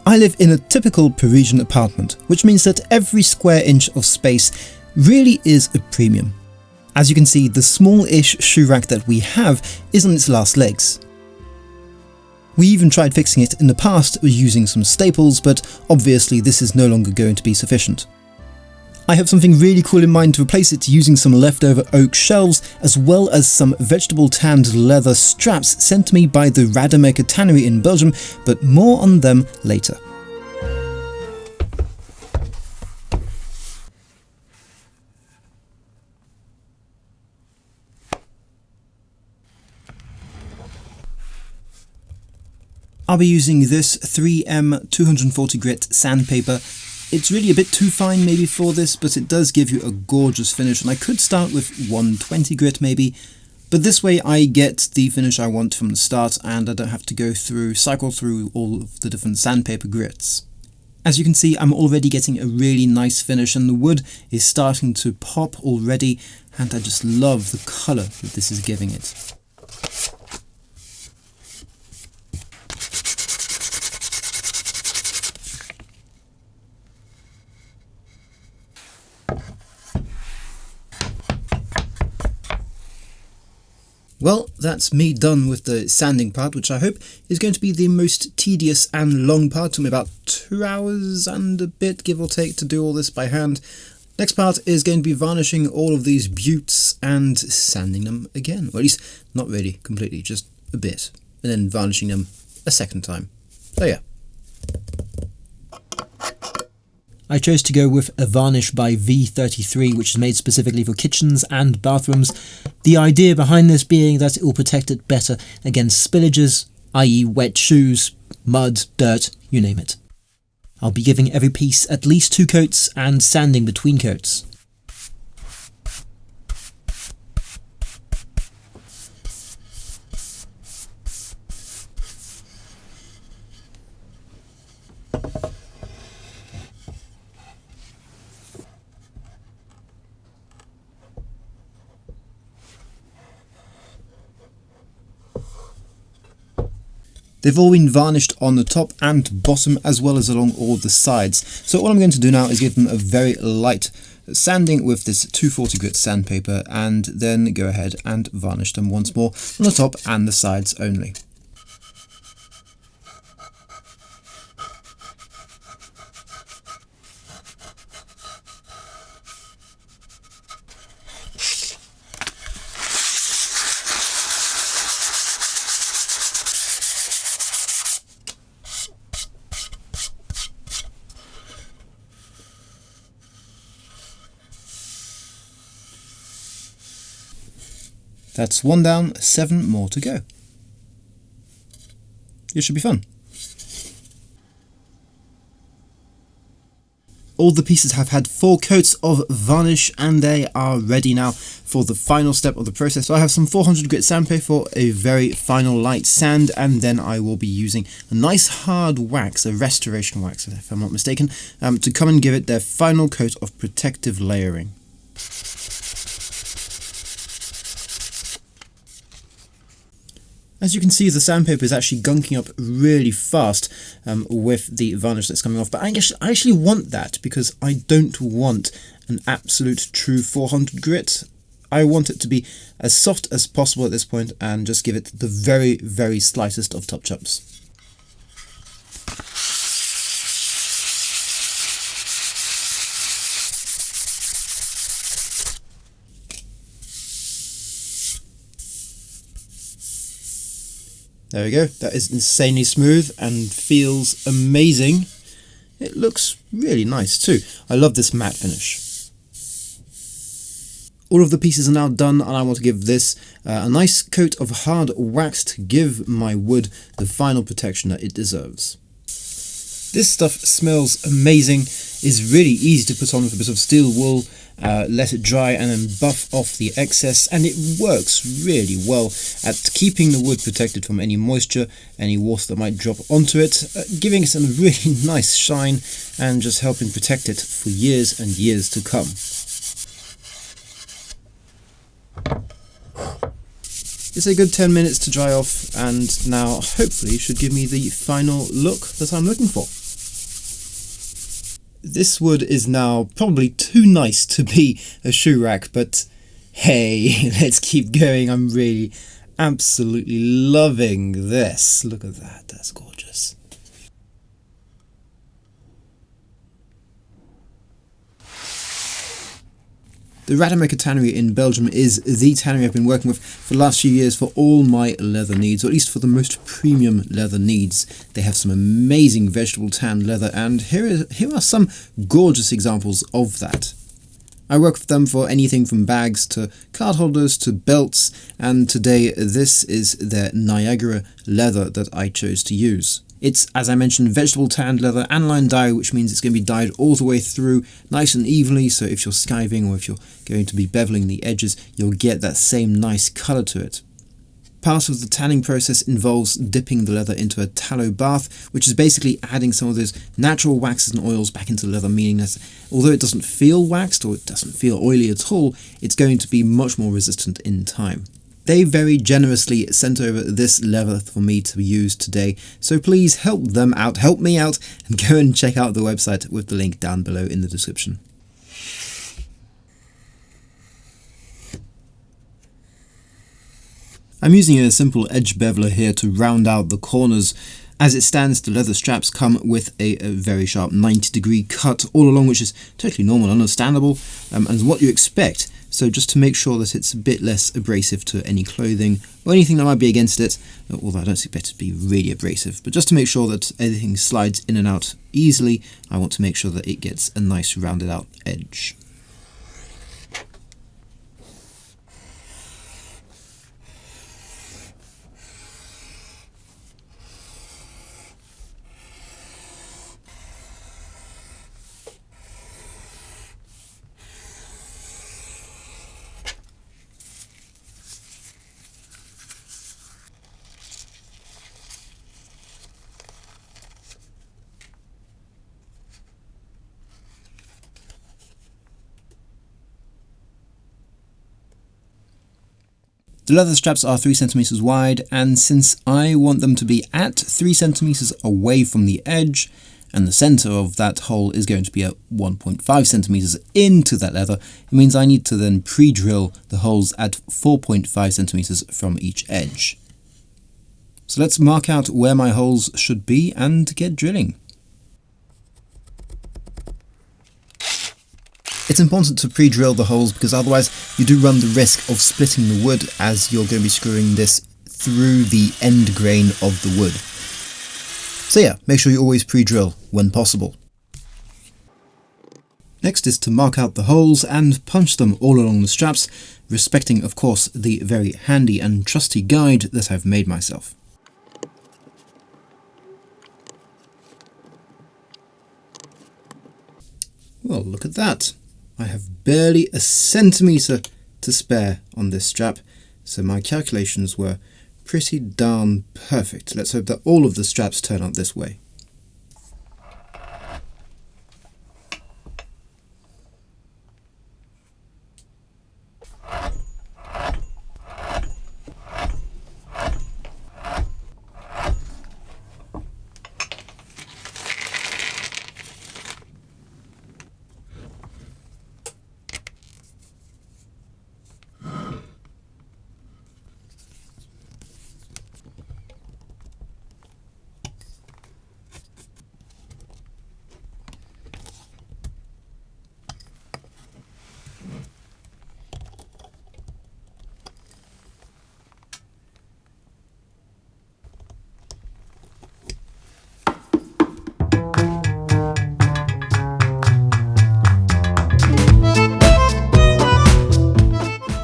I live in a typical Parisian apartment, which means that every square inch of space really is a premium. As you can see, the small-ish shoe rack that we have is on its last legs. We even tried fixing it in the past using some staples, but obviously this is no longer going to be sufficient. I have something really cool in mind to replace it using some leftover oak shelves as well as some vegetable tanned leather straps sent to me by the Radermecker tannery in Belgium, but more on them later. I'll be using this 3M 240 grit sandpaper. It's really a bit too fine maybe for this, but it does give you a gorgeous finish, and I could start with 120 grit maybe, but this way I get the finish I want from the start and I don't have to cycle through all of the different sandpaper grits. As you can see, I'm already getting a really nice finish and the wood is starting to pop already, and I just love the colour that this is giving it. Well, that's me done with the sanding part, which I hope is going to be the most tedious and long part. It took me about 2 hours and a bit, give or take, to do all this by hand. Next part is going to be varnishing all of these buttes and sanding them again. Well, at least not really completely, just a bit. And then varnishing them a second time. So yeah. I chose to go with a varnish by V33, which is made specifically for kitchens and bathrooms. The idea behind this being that it will protect it better against spillages, i.e. wet shoes, mud, dirt, you name it. I'll be giving every piece at least 2 coats and sanding between coats. They've all been varnished on the top and bottom as well as along all the sides. So all I'm going to do now is give them a very light sanding with this 240 grit sandpaper and then go ahead and varnish them once more on the top and the sides only. That's 1 down, 7 more to go. It should be fun. All the pieces have had 4 coats of varnish and they are ready now for the final step of the process. So I have some 400 grit sandpaper for a very final light sand, and then I will be using a nice hard wax, a restoration wax if I'm not mistaken, to come and give it their final coat of protective layering. As you can see, the sandpaper is actually gunking up really fast with the varnish that's coming off, but I actually want that because I don't want an absolute true 400 grit. I want it to be as soft as possible at this point and just give it the very, very slightest of touch-ups. There we go, that is insanely smooth and feels amazing. It looks really nice too. I love this matte finish. All of the pieces are now done and I want to give this a nice coat of hard wax to give my wood the final protection that it deserves. This stuff smells amazing, is really easy to put on with a bit of steel wool, let it dry and then buff off the excess, and it works really well at keeping the wood protected from any moisture, any water that might drop onto it, giving it a really nice shine and just helping protect it for years and years to come. It's a good 10 minutes to dry off, and now hopefully should give me the final look that I'm looking for. This wood is now probably too nice to be a shoe rack, but hey, let's keep going. I'm really absolutely loving this. Look at that, that's gorgeous. The Radermecker tannery in Belgium is the tannery I've been working with for the last few years for all my leather needs, or at least for the most premium leather needs. They have some amazing vegetable tanned leather, and here are some gorgeous examples of that. I work with them for anything from bags to card holders to belts, and today this is their Niagara leather that I chose to use. It's, as I mentioned, vegetable tanned leather aniline dye, which means it's going to be dyed all the way through nice and evenly, so if you're skiving or if you're going to be beveling the edges, you'll get that same nice colour to it. Part of the tanning process involves dipping the leather into a tallow bath, which is basically adding some of those natural waxes and oils back into the leather, meaning that although it doesn't feel waxed or it doesn't feel oily at all, it's going to be much more resistant in time. They very generously sent over this leather for me to use today, so please help them out, help me out, and go and check out the website with the link down below in the description. I'm using a simple edge beveler here to round out the corners. As it stands, the leather straps come with a very sharp 90-degree cut all along, which is totally normal and understandable, and is what you expect. So just to make sure that it's a bit less abrasive to any clothing or anything that might be against it, although I don't expect it to be really abrasive, but just to make sure that everything slides in and out easily, I want to make sure that it gets a nice rounded out edge. The leather straps are 3 cm wide, and since I want them to be at 3 cm away from the edge, and the centre of that hole is going to be at 1.5 cm into that leather, it means I need to then pre-drill the holes at 4.5 cm from each edge. So let's mark out where my holes should be and get drilling. It's important to pre-drill the holes because otherwise you do run the risk of splitting the wood, as you're going to be screwing this through the end grain of the wood. So yeah, make sure you always pre-drill when possible. Next is to mark out the holes and punch them all along the straps, respecting of course the very handy and trusty guide that I've made myself. Well, look at that. I have barely a centimetre to spare on this strap, so my calculations were pretty darn perfect. Let's hope that all of the straps turn out this way.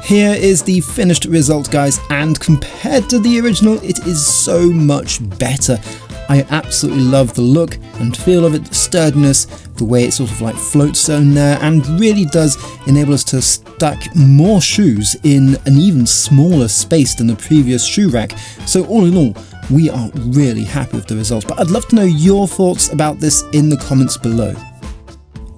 Here is the finished result, guys, and compared to the original, it is so much better. I absolutely love the look and feel of it, the sturdiness, the way it sort of like floats down there, and really does enable us to stack more shoes in an even smaller space than the previous shoe rack. So all in all, we are really happy with the result, but I'd love to know your thoughts about this in the comments below.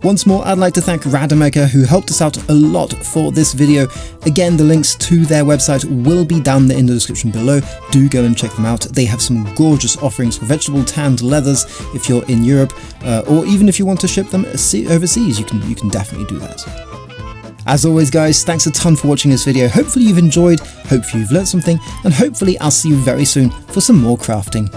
Once more, I'd like to thank Radermecker, who helped us out a lot for this video. Again, the links to their website will be down there in the description below. Do go and check them out. They have some gorgeous offerings for vegetable tanned leathers if you're in Europe, or even if you want to ship them overseas, you can definitely do that. As always guys, thanks a ton for watching this video. Hopefully you've enjoyed, hopefully you've learned something, and hopefully I'll see you very soon for some more crafting.